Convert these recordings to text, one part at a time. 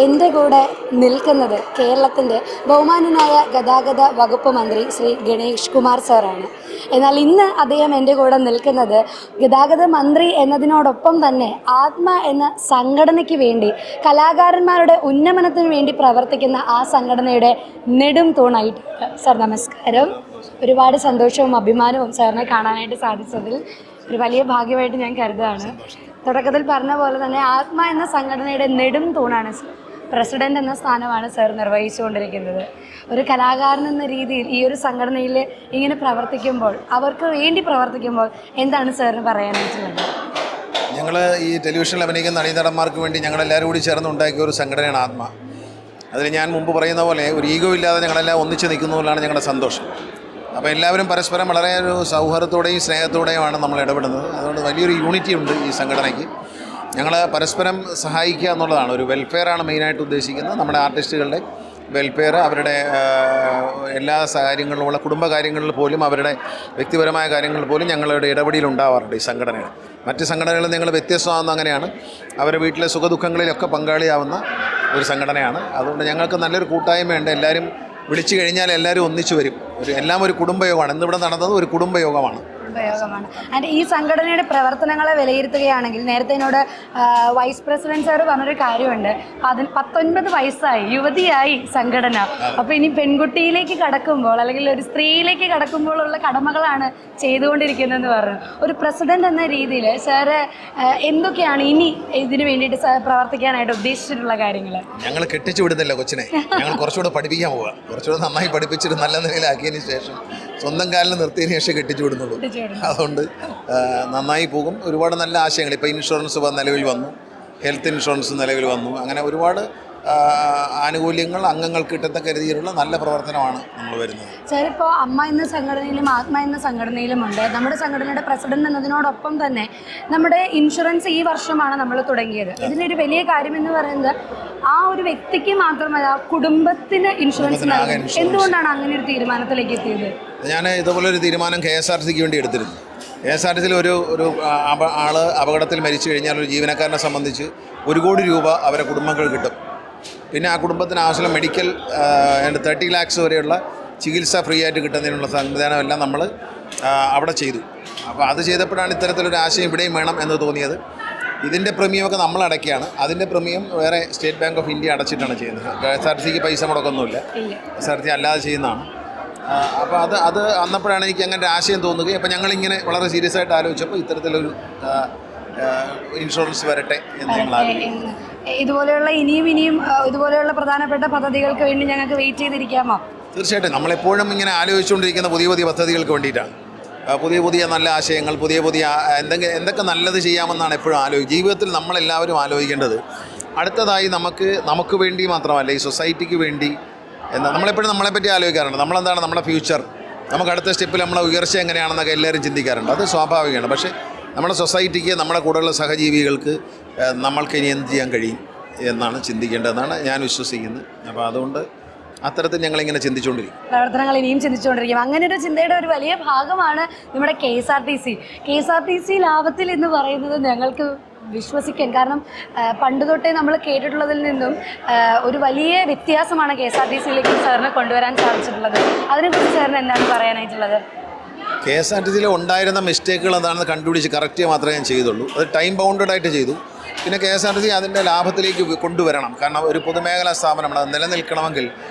എൻ്റെ കൂടെ നിൽക്കുന്നത് കേരളത്തിൻ്റെ ബഹുമാന്യനായ ഗതാഗത വകുപ്പ് മന്ത്രി ശ്രീ ഗണേഷ് കുമാർ സാറാണ്. എന്നാൽ ഇന്ന് അദ്ദേഹം എൻ്റെ കൂടെ നിൽക്കുന്നത് ഗതാഗത മന്ത്രി എന്നതിനോടൊപ്പം തന്നെ ആത്മ എന്ന സംഘടനയ്ക്ക് വേണ്ടി, കലാകാരന്മാരുടെ ഉന്നമനത്തിന് വേണ്ടി പ്രവർത്തിക്കുന്ന ആ സംഘടനയുടെ നെടും തൂണായിട്ട്. സാർ നമസ്കാരം. ഒരുപാട് സന്തോഷവും അഭിമാനവും സാറിനെ കാണാനായിട്ട് സാധിച്ചതിൽ ഒരു വലിയ ഭാഗ്യമായിട്ട് ഞാൻ കരുതുകയാണ്. തുടക്കത്തിൽ പറഞ്ഞ പോലെ തന്നെ ആത്മ എന്ന സംഘടനയുടെ നെടും തൂണാണ്, പ്രസിഡന്റ് എന്ന സ്ഥാനമാണ് സാർ നിർവഹിച്ചുകൊണ്ടിരിക്കുന്നത്. ഒരു കലാകാരൻ എന്ന രീതിയിൽ ഈ ഒരു സംഘടനയിൽ ഇങ്ങനെ പ്രവർത്തിക്കുമ്പോൾ, അവർക്ക് വേണ്ടി പ്രവർത്തിക്കുമ്പോൾ എന്താണ് സാറിന് പറയാനായിട്ടുള്ളത്? ഞങ്ങൾ ഈ ടെലിവിഷനിൽ അഭിനയിക്കുന്ന നടീനടന്മാർക്ക് വേണ്ടി ഞങ്ങളെല്ലാവരും കൂടി ചേർന്ന് ഉണ്ടാക്കിയ ഒരു സംഘടനയാണ് ആത്മ. അതിൽ ഞാൻ മുമ്പ് പറയുന്ന പോലെ ഒരു ഈഗോ ഇല്ലാതെ ഞങ്ങളെല്ലാം ഒന്നിച്ച് നിൽക്കുന്നതിലാണ് ഞങ്ങളുടെ സന്തോഷം. അപ്പോൾ എല്ലാവരും പരസ്പരം വളരെ ഒരു സൗഹാർദ്ദത്തോടെയും സ്നേഹത്തോടെയുമാണ് നമ്മൾ ഇടപെടുന്നത്. അതുകൊണ്ട് വലിയൊരു യൂണിറ്റി ഉണ്ട് ഈ സംഘടനയ്ക്ക്. ഞങ്ങൾ പരസ്പരം സഹായിക്കുക എന്നുള്ളതാണ്, ഒരു വെൽഫെയറാണ് മെയിനായിട്ട് ഉദ്ദേശിക്കുന്നത്. നമ്മുടെ ആർട്ടിസ്റ്റുകളുടെ വെൽഫെയർ, അവരുടെ എല്ലാ കാര്യങ്ങളിലുമുള്ള കുടുംബകാര്യങ്ങളിൽ പോലും, അവരുടെ വ്യക്തിപരമായ കാര്യങ്ങളിൽ പോലും ഞങ്ങളുടെ ഇടപെടൽ ഉണ്ടാവാറുണ്ട് ഈ സംഘടനയുടെ. മറ്റ് സംഘടനകളിൽ ഞങ്ങൾ വ്യത്യസ്തമാകുന്ന അങ്ങനെയാണ്, അവരുടെ വീട്ടിലെ സുഖദുഃഖങ്ങളിലൊക്കെ പങ്കാളിയാവുന്ന ഒരു സംഘടനയാണ്. അതുകൊണ്ട് ഞങ്ങൾക്ക് നല്ലൊരു കൂട്ടായ്മയുണ്ട്. എല്ലാവരും വിളിച്ചു കഴിഞ്ഞാൽ എല്ലാവരും ഒന്നിച്ചു വരും. എല്ലാം ഒരു കുടുംബയോഗമാണ്. ഇന്നിവിടെ നടന്നത് ഒരു കുടുംബയോഗമാണ്. ആൻഡ് ഈ സംഘടനയുടെ പ്രവർത്തനങ്ങളെ വിലയിരുത്തുകയാണെങ്കിൽ, നേരത്തെ എന്നോട് വൈസ് പ്രസിഡന്റ് സാർ പറഞ്ഞൊരു കാര്യമുണ്ട്, 19 വയസ്സായി, യുവതിയായി സംഘടന. അപ്പോൾ ഇനി പെൺകുട്ടിയിലേക്ക് കടക്കുമ്പോൾ, അല്ലെങ്കിൽ ഒരു സ്ത്രീയിലേക്ക് കടക്കുമ്പോഴുള്ള കടമകളാണ് ചെയ്തുകൊണ്ടിരിക്കുന്നതെന്ന് പറഞ്ഞു. ഒരു പ്രസിഡന്റ് എന്ന രീതിയിൽ സാറ് എന്തൊക്കെയാണ് ഇനി ഇതിനു വേണ്ടിയിട്ട് പ്രവർത്തിക്കാനായിട്ട് ഉദ്ദേശിച്ചിട്ടുള്ള കാര്യങ്ങൾ? ഞങ്ങൾ കെട്ടിച്ചു വിടുന്നില്ല കൊച്ചിനെ, ഞങ്ങൾ കുറച്ചുകൂടെ പഠിപ്പിക്കാൻ പോവുക. കുറച്ചുകൂടെ നന്നായി പഠിപ്പിച്ചിട്ട് നല്ല നിലയിലാക്കിയതിന് ശേഷം, സ്വന്തം കാലിൽ നിർത്തിയതിന് ശേഷം കെട്ടിച്ചു വിടുന്നുള്ളൂ. അതുകൊണ്ട് നന്നായി പോകും. ഒരുപാട് നല്ല ആശയങ്ങൾ, ഇപ്പോൾ ഇൻഷുറൻസ് നിലവിൽ വന്നു, ഹെൽത്ത് ഇൻഷുറൻസ് നിലവിൽ വന്നു. അങ്ങനെ ഒരുപാട് ആനുകൂല്യങ്ങൾ അംഗങ്ങൾക്ക് കിട്ടത്തക്ക രീതിയിലുള്ള നല്ല പ്രവർത്തനമാണ് നമ്മൾ വരുന്നത്. സാർ, ഇപ്പോൾ അമ്മ എന്ന സംഘടനയിലും ആത്മ എന്ന സംഘടനയിലുമുണ്ട്. നമ്മുടെ സംഘടനയുടെ പ്രസിഡന്റ് എന്നതിനോടൊപ്പം തന്നെ നമ്മുടെ ഇൻഷുറൻസ് ഈ വർഷമാണ് നമ്മൾ തുടങ്ങിയത്. ഇതിലൊരു വലിയ കാര്യം എന്ന് പറയുന്നത്, ആ ഒരു വ്യക്തിക്ക് മാത്രമല്ല, കുടുംബത്തിന് ഇൻഷുറൻസ് നൽകും. എന്തുകൊണ്ടാണ് അങ്ങനെ ഒരു തീരുമാനത്തിലേക്ക് എത്തിയത്? ഞാൻ ഇതുപോലൊരു തീരുമാനം KSRTCക്ക് വേണ്ടി എടുത്തിരുന്നു. KSRTCയിൽ ഒരു ആൾ അപകടത്തിൽ മരിച്ചു കഴിഞ്ഞാൽ ഒരു ജീവനക്കാരനെ സംബന്ധിച്ച് 1 കോടി രൂപ അവരെ കുടുംബങ്ങൾ കിട്ടും. പിന്നെ ആ കുടുംബത്തിന് ആവശ്യമുള്ള മെഡിക്കൽ 30 lakhs വരെയുള്ള ചികിത്സ ഫ്രീ ആയിട്ട് കിട്ടുന്നതിനുള്ള സംവിധാനമെല്ലാം നമ്മൾ അവിടെ ചെയ്തു. അപ്പോൾ അത് ചെയ്തപ്പോഴാണ് ഇത്തരത്തിലൊരു ആശയം ഇവിടെയും വേണം എന്ന് തോന്നിയത്. ഇതിൻ്റെ പ്രീമിയമൊക്കെ നമ്മൾ അടയ്ക്കുകയാണ്. അതിൻ്റെ പ്രീമിയം വേറെ സ്റ്റേറ്റ് ബാങ്ക് ഓഫ് ഇന്ത്യ അടച്ചിട്ടാണ് ചെയ്യുന്നത്. KSRTCക്ക് പൈസ മുടക്കൊന്നുമില്ല, KSRTC അല്ലാതെ ചെയ്യുന്നതാണ്. അപ്പോൾ അത് അന്നപ്പോഴാണ് എനിക്ക് അങ്ങനെ ഒരു ആശയം തോന്നുകയും, അപ്പോൾ ഞങ്ങളിങ്ങനെ വളരെ സീരിയസ് ആയിട്ട് ആലോചിച്ചപ്പോൾ ഇത്തരത്തിലൊരു ഇൻഷുറൻസ് വരട്ടെ എന്ന് ഞങ്ങൾ ആലോചിക്കുന്നു. ഇതുപോലെയുള്ള ഇനിയും ഇതുപോലെയുള്ള പ്രധാനപ്പെട്ട പദ്ധതികൾക്ക് വേണ്ടി ഞങ്ങൾക്ക് വെയിറ്റ് ചെയ്തിരിക്കാമോ? തീർച്ചയായിട്ടും. നമ്മളെപ്പോഴും ഇങ്ങനെ ആലോചിച്ചുകൊണ്ടിരിക്കുന്ന പുതിയ പദ്ധതികൾക്ക് വേണ്ടിയിട്ടാണ്. പുതിയ നല്ല ആശയങ്ങൾ, പുതിയ എന്തൊക്കെ നല്ലത് ചെയ്യാമെന്നാണ് എപ്പോഴും ജീവിതത്തിൽ നമ്മളെല്ലാവരും ആലോചിക്കേണ്ടത്. അടുത്തതായി നമുക്ക് വേണ്ടി മാത്രമല്ല, ഈ സൊസൈറ്റിക്ക് വേണ്ടി നമ്മളെപ്പോഴും നമ്മളെപ്പറ്റി ആലോചിക്കാറുണ്ട്. നമ്മളെന്താണ് നമ്മുടെ ഫ്യൂച്ചർ, നമുക്ക് അടുത്ത സ്റ്റെപ്പിൽ നമ്മളെ ഉയർച്ച എങ്ങനെയാണെന്നൊക്കെ എല്ലാവരും ചിന്തിക്കാറുണ്ട്. അത് സ്വാഭാവികമാണ്. പക്ഷേ നമ്മുടെ സൊസൈറ്റിക്ക്, നമ്മുടെ കൂടെയുള്ള സഹജീവികൾക്ക് നമ്മൾക്ക് ഇനി എന്ത് ചെയ്യാൻ കഴിയും എന്നാണ് ചിന്തിക്കേണ്ടതെന്നാണ് ഞാൻ വിശ്വസിക്കുന്നത്. അപ്പോൾ അതുകൊണ്ട് അത്തരത്തിൽ ഞങ്ങളിങ്ങനെ ചിന്തിച്ചുകൊണ്ടിരിക്കും, പ്രവർത്തനങ്ങൾ ഇനിയും ചിന്തിച്ചുകൊണ്ടിരിക്കും. അങ്ങനെ ഒരു ചിന്തയുടെ ഒരു വലിയ ഭാഗമാണ് നമ്മുടെ KSRTC ലാഭത്തിൽ എന്ന് പറയുന്നത്. ഞങ്ങൾക്ക് വിശ്വസിക്കാൻ, കാരണം പണ്ട് തൊട്ടേ നമ്മൾ കേട്ടിട്ടുള്ളതിൽ നിന്നും ഒരു വലിയ വ്യത്യാസമാണ് KSRTCയിലേക്ക് സാറിനെ കൊണ്ടുവരാൻ സാധിച്ചിട്ടുള്ളത്. അതിനെക്കുറിച്ച് സാറിന് എന്താണ് പറയാനായിട്ടുള്ളത്? KSRTCയിൽ ഉണ്ടായിരുന്ന മിസ്റ്റേക്കുകൾ എന്താണെന്ന് കണ്ടുപിടിച്ച് കറക്റ്റ് മാത്രമേ ഞാൻ ചെയ്തുള്ളൂ. അത് ടൈം ബൗണ്ടഡായിട്ട് ചെയ്തു. പിന്നെ KSRTC അതിൻ്റെ ലാഭത്തിലേക്ക് കൊണ്ടുവരണം. കാരണം ഒരു പൊതുമേഖലാ സ്ഥാപനം അത് നിലനിൽക്കണമെങ്കിൽ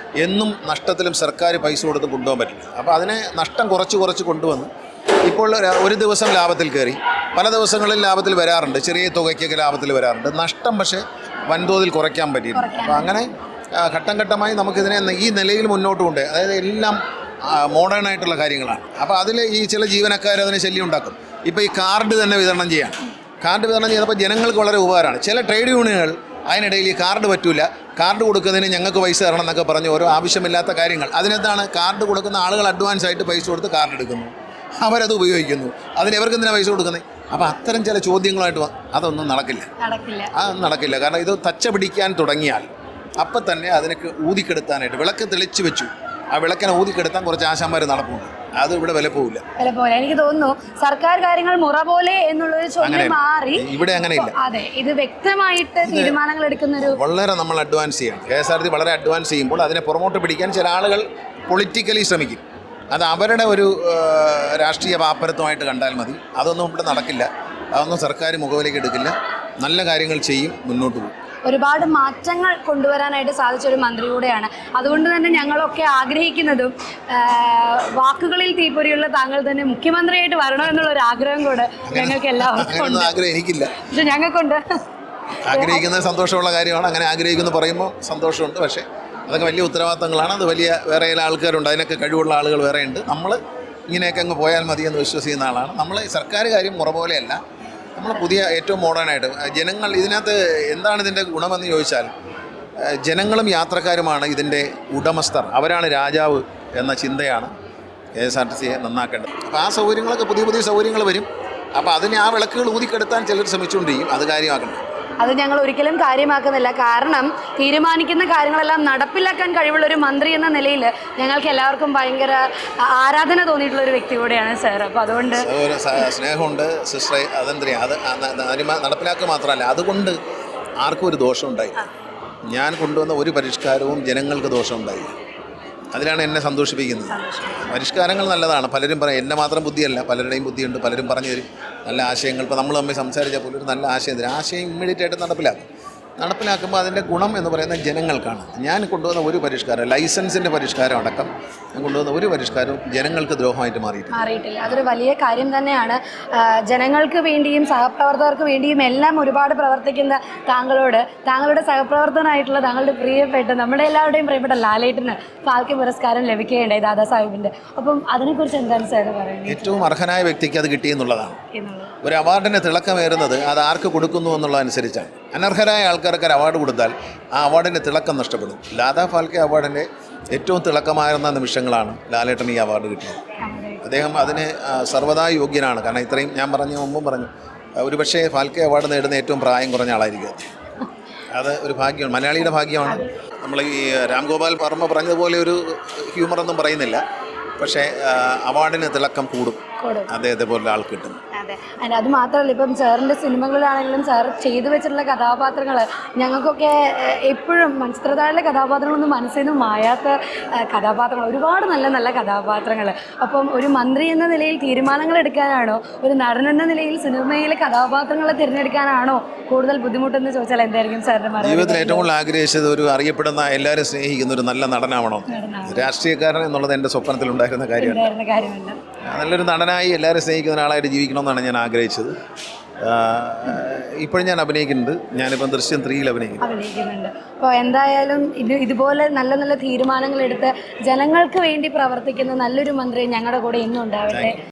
എന്നും നഷ്ടത്തിലും സർക്കാർ പൈസ കൊടുത്ത് കൊണ്ടുപോകാൻ പറ്റില്ല. അപ്പോൾ അതിനെ നഷ്ടം കുറച്ച് കൊണ്ടുവന്ന് ഇപ്പോൾ ഒരു ദിവസം ലാഭത്തിൽ കയറി, പല ദിവസങ്ങളിൽ ലാഭത്തിൽ വരാറുണ്ട്, ചെറിയ തുകയ്ക്കൊക്കെ ലാഭത്തിൽ വരാറുണ്ട്. നഷ്ടം പക്ഷേ വൻതോതിൽ കുറയ്ക്കാൻ പറ്റിയിട്ടുണ്ട്. അപ്പോൾ അങ്ങനെ ഘട്ടമായി നമുക്കിതിനെ ഈ നിലയിൽ മുന്നോട്ട് കൊണ്ട്, അതായത് എല്ലാം മോഡേൺ ആയിട്ടുള്ള കാര്യങ്ങളാണ്. അപ്പോൾ അതിൽ ഈ ചില ജീവനക്കാർ അതിന് ശല്യം ഉണ്ടാക്കും. ഇപ്പോൾ ഈ കാർഡ് തന്നെ വിതരണം ചെയ്തപ്പോൾ ജനങ്ങൾക്ക് വളരെ ഉപകാരമാണ്. ചില ട്രേഡ് യൂണിയനുകൾ അതിനിടയിൽ ഈ കാർഡ് പറ്റൂല, കാർഡ് കൊടുക്കുന്നതിന് ഞങ്ങൾക്ക് പൈസ തരണം എന്നൊക്കെ പറഞ്ഞ് ഓരോ ആവശ്യമില്ലാത്ത കാര്യങ്ങൾ. അതിനെന്താണ്, കാർഡ് കൊടുക്കുന്ന ആളുകൾ അഡ്വാൻസ് ആയിട്ട് പൈസ കൊടുത്ത് കാർഡ് എടുക്കുന്നു, അവരത് ഉപയോഗിക്കുന്നു. അതിന് എവർക്ക് എന്തിനാണ് പൈസ കൊടുക്കുന്നത്? അപ്പോൾ അത്തരം ചില ചോദ്യങ്ങളായിട്ട് അതൊന്നും നടക്കില്ല. കാരണം ഇത് തച്ച പിടിക്കാൻ തുടങ്ങിയാൽ അപ്പം തന്നെ അതിനൊക്കെ ഊതിക്കെടുത്താനായിട്ട്, വിളക്ക് തെളിച്ച് വെച്ചു, ആ വിളക്കിനെ ഊതിക്കെടുത്താൻ കുറച്ച് ആശാന്മാർ നടപ്പുണ്ട്. അത് ഇവിടെ വില പോവില്ല. പോലെ എനിക്ക് തോന്നുന്നു സർക്കാർ കാര്യങ്ങൾ മുറ പോലെ എന്നുള്ളൊരു ചൊല്ലി മാറി ഇവിടെ അങ്ങനെയില്ല. അതെ, ഇത് വ്യക്തമായിട്ട് തീരുമാനങ്ങൾ എടുക്കുന്ന ഒരു വളരെ നമ്മൾ അഡ്വാൻസ് ചെയ്യണം. KSRTC വളരെ അഡ്വാൻസ് ചെയ്യുമ്പോൾ അതിനെ പുറമോട്ട് പിടിക്കാൻ ചില ആളുകൾ പൊളിറ്റിക്കലി ശ്രമിക്കും. അത് അവരുടെ ഒരു രാഷ്ട്രീയ പാപ്പരത്വമായിട്ട് കണ്ടാൽ മതി. അതൊന്നും ഇവിടെ നടക്കില്ല. അതൊന്നും സർക്കാർ മുഖവിലേക്ക് എടുക്കില്ല. നല്ല കാര്യങ്ങൾ ചെയ്യും, മുന്നോട്ട് പോകും. ഒരുപാട് മാറ്റങ്ങൾ കൊണ്ടുവരാനായിട്ട് സാധിച്ച ഒരു മന്ത്രി കൂടെയാണ്. അതുകൊണ്ട് തന്നെ ഞങ്ങളൊക്കെ ആഗ്രഹിക്കുന്നതും വാക്കുകളിൽ തീപ്പൊരിയുള്ള താങ്കൾ തന്നെ മുഖ്യമന്ത്രിയായിട്ട് വരണം എന്നുള്ള ഒരു ആഗ്രഹം കൂടെ ഞങ്ങൾക്ക് എല്ലാവർക്കും ഉണ്ട്. ആഗ്രഹം എനിക്കില്ല, പക്ഷെ ഞങ്ങൾക്കുണ്ട്. ആഗ്രഹിക്കുന്നത് സന്തോഷമുള്ള കാര്യമാണ്. അങ്ങനെ ആഗ്രഹിക്കുന്നു പറയുമ്പോൾ സന്തോഷമുണ്ട്. പക്ഷേ അതൊക്കെ വലിയ ഉത്തരവാദിത്തങ്ങളാണ്. അത് വലിയ വേറെ ചില ആൾക്കാരുണ്ട്, അതിനൊക്കെ കഴിവുള്ള ആളുകൾ വേറെ ഉണ്ട്. നമ്മൾ ഇങ്ങനെയൊക്കെ അങ്ങ് പോയാൽ മതി എന്ന് വിശ്വസിക്കുന്ന ആളാണ്. നമ്മൾ സർക്കാർ കാര്യം മുറ പോലെയല്ല. നമ്മൾ പുതിയ ഏറ്റവും മോഡേണായിട്ട് ജനങ്ങൾ ഇതിനകത്ത് എന്താണ് ഇതിൻ്റെ ഗുണമെന്ന് ചോദിച്ചാൽ, ജനങ്ങളും യാത്രക്കാരുമാണ് ഇതിൻ്റെ ഉടമസ്ഥർ. അവരാണ് രാജാവ് എന്ന ചിന്തയാണ് KSRTCയെ നന്നാക്കേണ്ടത്. അപ്പോൾ ആ സൗകര്യങ്ങളൊക്കെ പുതിയ പുതിയ സൗകര്യങ്ങൾ വരും. അപ്പോൾ അതിനെ ആ വിളക്കുകൾ ഊതിക്കെടുത്താൻ ചിലർ ശ്രമിച്ചുകൊണ്ടിരിക്കും. അത് കാര്യമാക്കണം. അത് ഞങ്ങൾ ഒരിക്കലും കാര്യമാക്കുന്നില്ല. കാരണം തീരുമാനിക്കുന്ന കാര്യങ്ങളെല്ലാം നടപ്പിലാക്കാൻ കഴിവുള്ള ഒരു മന്ത്രി എന്ന നിലയിൽ ഞങ്ങൾക്ക് എല്ലാവർക്കും ഭയങ്കര ആരാധന തോന്നിയിട്ടുള്ള ഒരു വ്യക്തി കൂടെയാണ് സാർ. അപ്പോൾ അതുകൊണ്ട് സ്നേഹമുണ്ട് സിസ്റ്ററെ. അതെന്തിനാ അത് നടപ്പിലാക്കുക മാത്രമല്ല, അതുകൊണ്ട് ആർക്കും ഒരു ദോഷം ഉണ്ടായി. ഞാൻ കൊണ്ടുവന്ന ഒരു പരിഷ്കാരവും ജനങ്ങൾക്ക് ദോഷമുണ്ടായി. അതിലാണ് എന്നെ സന്തോഷിപ്പിക്കുന്നത്. പരിഷ്കാരങ്ങൾ നല്ലതാണ്. പലരും പറയും എന്നെ മാത്രം ബുദ്ധിയല്ല, പലരുടെയും ബുദ്ധിയുണ്ട്. പലരും പറഞ്ഞു തരും നല്ല ആശയങ്ങൾ. ഇപ്പോൾ നമ്മൾ തമ്മിൽ സംസാരിച്ചാൽ പോലും ഒരു നല്ല ആശയം തരും. ആശയം ഇമ്മീഡിയറ്റ് ആയിട്ട് നടപ്പിലാക്കുമ്പോൾ അതിൻ്റെ ഗുണം എന്ന് പറയുന്നത് ജനങ്ങൾക്കാണ്. ഞാൻ കൊണ്ടുവന്ന ഒരു പരിഷ്കാരം, ലൈസൻസിൻ്റെ പരിഷ്കാരം അടക്കം ഞാൻ കൊണ്ടുവന്ന ഒരു പരിഷ്കാരവും ജനങ്ങൾക്ക് ദ്രോഹമായിട്ട് മാറിയിട്ടില്ല. അതൊരു വലിയ കാര്യം തന്നെയാണ്. ജനങ്ങൾക്ക് വേണ്ടിയും സഹപ്രവർത്തകർക്ക് വേണ്ടിയും എല്ലാം ഒരുപാട് പ്രവർത്തിക്കുന്ന താങ്കളുടെ സഹപ്രവർത്തകനായിട്ടുള്ള താങ്കളുടെ പ്രിയപ്പെട്ട നമ്മുടെ എല്ലാവരുടെയും പ്രിയപ്പെട്ട ലാലേട്ടന് ഫാൽക്കെ പുരസ്കാരം ലഭിക്കുകയുണ്ടായി ദാദാസാഹിബിൻ്റെ. അപ്പം അതിനെക്കുറിച്ച് എന്താണ് സാർ പറയുന്നത്? ഏറ്റവും അർഹനായ വ്യക്തിക്ക് അത് കിട്ടിയെന്നുള്ളതാണ്. ഒരു അവാർഡിന് തിളക്കമേറുന്നത് അത് ആർക്ക് കൊടുക്കുന്നു എന്നുള്ളതനുസരിച്ചാണ്. അനർഹരായ ആൾക്കാർക്ക് ഒരു അവാർഡ് കൊടുത്താൽ ആ അവാർഡിൻ്റെ തിളക്കം നഷ്ടപ്പെടും. ദാദാ ഫാൽക്കെ അവാർഡിൻ്റെ ഏറ്റവും തിളക്കമായിരുന്ന നിമിഷങ്ങളാണ് ലാലേട്ടന് ഈ അവാർഡ് കിട്ടിയത്. അദ്ദേഹം അതിന് സർവ്വതാ യോഗ്യനാണ്. കാരണം ഇത്രയും ഞാൻ മുമ്പും പറഞ്ഞു, ഒരുപക്ഷേ ഫാൽക്കെ അവാർഡ് നേടുന്ന ഏറ്റവും പ്രായം കുറഞ്ഞ ആളായിരിക്കും. അത് ഒരു ഭാഗ്യമാണ്, മലയാളിയുടെ ഭാഗ്യമാണ്. നമ്മൾ ഈ രാം ഗോപാൽ വർമ്മ പറഞ്ഞതുപോലെ ഒരു ഹ്യൂമറൊന്നും പറയുന്നില്ല. പക്ഷേ അവാർഡിന് തിളക്കം കൂടും അദ്ദേഹത്തെ പോലുള്ള ആൾ കിട്ടും. അതെ, അത് മാത്രമല്ല, ഇപ്പം സാറിൻ്റെ സിനിമകളിലാണെങ്കിലും സാർ ചെയ്തു വെച്ചിട്ടുള്ള കഥാപാത്രങ്ങൾ ഞങ്ങൾക്കൊക്കെ എപ്പോഴും മൺചിത്രത്താഴിലെ കഥാപാത്രങ്ങളൊന്നും മനസ്സിൽ നിന്ന് മായാത്ത കഥാപാത്രങ്ങൾ, ഒരുപാട് നല്ല നല്ല കഥാപാത്രങ്ങൾ. അപ്പം ഒരു മന്ത്രി എന്ന നിലയിൽ തീരുമാനങ്ങൾ എടുക്കാനാണോ, ഒരു നടൻ എന്ന നിലയിൽ സിനിമയിലെ കഥാപാത്രങ്ങളെ തിരഞ്ഞെടുക്കാനാണോ കൂടുതൽ ബുദ്ധിമുട്ടെന്ന് ചോദിച്ചാൽ എന്തായിരിക്കും സാറിൻ്റെ മറുപടി? ജീവിതത്തിൽ ഏറ്റവും കൂടുതൽ ആഗ്രഹിച്ചത് ഒരു അറിയപ്പെടുന്ന, എല്ലാവരും സ്നേഹിക്കുന്ന ഒരു നല്ല നടനാവണം. രാഷ്ട്രീയക്കാരൻ എന്നുള്ളത് എൻ്റെ സ്വപ്നത്തിലുണ്ടായിരുന്ന കാര്യമല്ല. നല്ലൊരു നടനായി എല്ലാവരും സ്നേഹിക്കുന്ന ഒരാളായിട്ട് ജീവിക്കണമെന്നാണ് ഞാൻ ആഗ്രഹിച്ചത്. ഇപ്പോഴും ഞാൻ അഭിനയിക്കുന്നുണ്ട്. ഞാനിപ്പം ദൃശ്യം 3 അഭിനയിക്കുന്നുണ്ട്. അപ്പോൾ എന്തായാലും ഇതുപോലെ നല്ല നല്ല തീരുമാനങ്ങൾ എടുത്ത് ജനങ്ങൾക്ക് വേണ്ടി പ്രവർത്തിക്കുന്ന നല്ലൊരു മന്ത്രി ഞങ്ങളുടെ കൂടെ ഇന്നും ഉണ്ടാവട്ടെ.